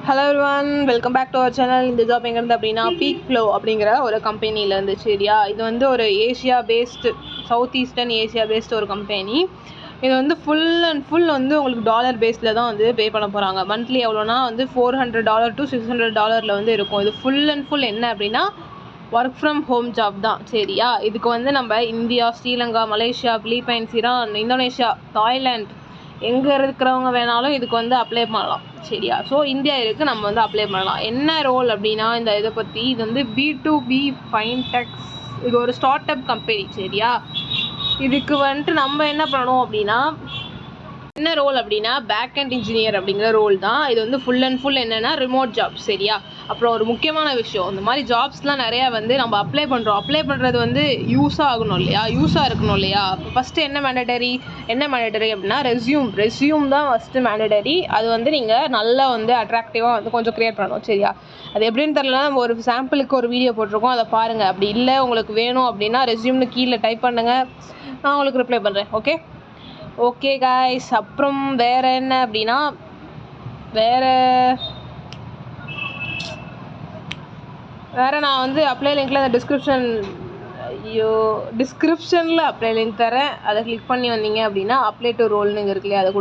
Hello everyone, welcome back to our channel. இந்த job எங்கேருந்து அப்படின்னா பீக் ஃப்ளோ அப்படிங்கிற ஒரு கம்பெனிலேருந்து. சரியா, இது வந்து ஒரு Asia based, south eastern Asia based ஒரு கம்பெனி. இது வந்து ஃபுல் அண்ட் ஃபுல் வந்து உங்களுக்கு டாலர் பேஸில் தான் வந்து பே பண்ண போகிறாங்க. மந்த்லி எவ்வளோனா வந்து $400 to $600 வந்து இருக்கும். இது ஃபுல் அண்ட் ஃபுல் என்ன அப்படின்னா ஒர்க் ஃப்ரம் ஹோம் ஜாப் தான். சரியா, இதுக்கு வந்து நம்ம India, Sri Lanka, Malaysia, Philippines, Iran, Indonesia, Thailand எங்கே இருக்கிறவங்க வேணாலும் இதுக்கு வந்து அப்ளை பண்ணலாம். சரியா, ஸோ இந்தியா இருக்குது, நம்ம வந்து அப்ளை பண்ணலாம். என்ன ரோல் அப்படின்னா இந்த இதை பற்றி, இது வந்து B2B ஃபைன்டெக்ஸ், இது ஒரு ஸ்டார்ட் அப் கம்பெனி. சரியா, இதுக்கு வந்துட்டு நம்ம என்ன பண்ணணும் அப்படின்னா, என்ன ரோல் அப்படின்னா பேக் அண்ட் இன்ஜினியர் அப்படிங்கிற ரோல் தான். இது வந்து ஃபுல் அண்ட் ஃபுல் என்னென்னா ரிமோட் ஜாப். சரியா, அப்புறம் ஒரு முக்கியமான விஷயம், இந்த மாதிரி ஜாப்ஸ்லாம் நிறையா வந்து நம்ம அப்ளை பண்ணுறது வந்து யூஸாக ஆகணும் இல்லையா, யூஸாக இருக்கணும் இல்லையா. ஃபஸ்ட்டு என்ன மேண்டடரி அப்படின்னா ரெஸ்யூம் தான் ஃபஸ்ட்டு மேண்டடரி. அது வந்து நீங்கள் நல்லா வந்து அட்ராக்டிவாக வந்து கொஞ்சம் க்ரியேட் பண்ணணும். சரியா, அது எப்படின்னு தெரியலனா நம்ம ஒரு சாம்பிளுக்கு ஒரு வீடியோ போட்டிருக்கோம், அதை பாருங்கள். அப்படி இல்லை உங்களுக்கு வேணும் அப்படின்னா ரெஸ்யூம்னு கீழே டைப் பண்ணுங்கள், நான் உங்களுக்கு ரிப்ளை பண்ணுறேன். ஓகே காய்ஸ், அப்புறம் வேறு என்ன அப்படின்னா, வேறு நான் வந்து அப்ளை லிங்க்கில் அந்த டிஸ்கிரிப்ஷனில் அப்ளை லிங்க் தரேன். அதை கிளிக் பண்ணி வந்தீங்க அப்படின்னா அப்ளை டு ரோல்னு இருக்கு இல்லையா, அதை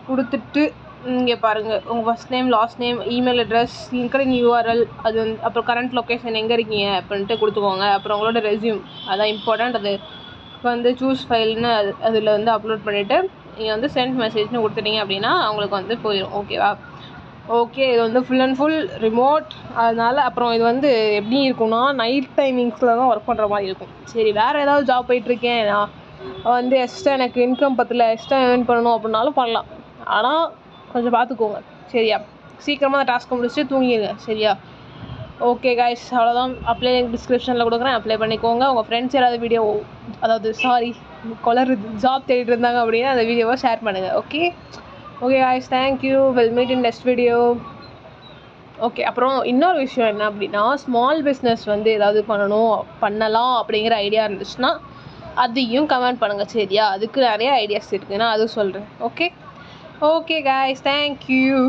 கொடுத்துட்டு இங்கே பாருங்கள், உங்கள் first name, last name, email address, LinkedIn URL, அது வந்து அப்புறம் கரண்ட் லொக்கேஷன் எங்கே இருக்கீங்க அப்படின்ட்டு கொடுத்துக்கோங்க. அப்புறம் உங்களோட ரெஸ்யூம், அதான் இம்பார்ட்டண்ட். அது வந்து சூஸ் ஃபைல்னு அதில் வந்து அப்லோட் பண்ணிவிட்டு நீங்கள் வந்து சென்ட் மெசேஜ்னு கொடுத்துட்டீங்க அப்படின்னா அவங்களுக்கு வந்து போயிடும். ஓகேவா, ஓகே. இது வந்து ஃபுல் அண்ட் ஃபுல் ரிமோட். அதனால் அப்புறம் இது வந்து எப்படி இருக்குன்னா நைட் டைமிங்ஸில் தான் ஒர்க் பண்ணுற மாதிரி இருக்கும். சரி, வேறு ஏதாவது ஜாப் போயிட்டுருக்கேன், நான் வந்து எக்ஸ்ட்ரா எனக்கு இன்கம் பத்தல, எக்ஸ்ட்ரா ஏர்ன் பண்ணணும் அப்படின்னாலும் பண்ணலாம். ஆனால் கொஞ்சம் பார்த்துக்கோங்க. சரியா, சீக்கிரமாக அந்த டாஸ்க்கை முடிச்சுட்டு தூங்கிடுங்க. சரியா, ஓகே காய்ஸ், அவ்வளோதான். அப்ளை லிங்க் டிஸ்கிரிப்ஷனில் கொடுக்குறேன், அப்ளை பண்ணிக்கோங்க. உங்கள் ஃப்ரெண்ட்ஸ் யாராவது ஜாப் தேடிட்டு இருந்தாங்க அப்படின்னா அந்த வீடியோவை ஷேர் பண்ணுங்கள். Okay guys, thank you, will meet in next video. Okay, அப்புறம் இன்னொரு விஷயம் என்ன அப்படின்னா, ஸ்மால் பிஸ்னஸ் வந்து ஏதாவது பண்ணலாம் அப்படிங்கிற ஐடியா இருந்துச்சுன்னா அதையும் கமெண்ட் பண்ணுங்கள். சரியா, அதுக்கு நிறைய ஐடியாஸ் இருக்குது, நான் அதுவும் சொல்கிறேன். Okay guys, thank you.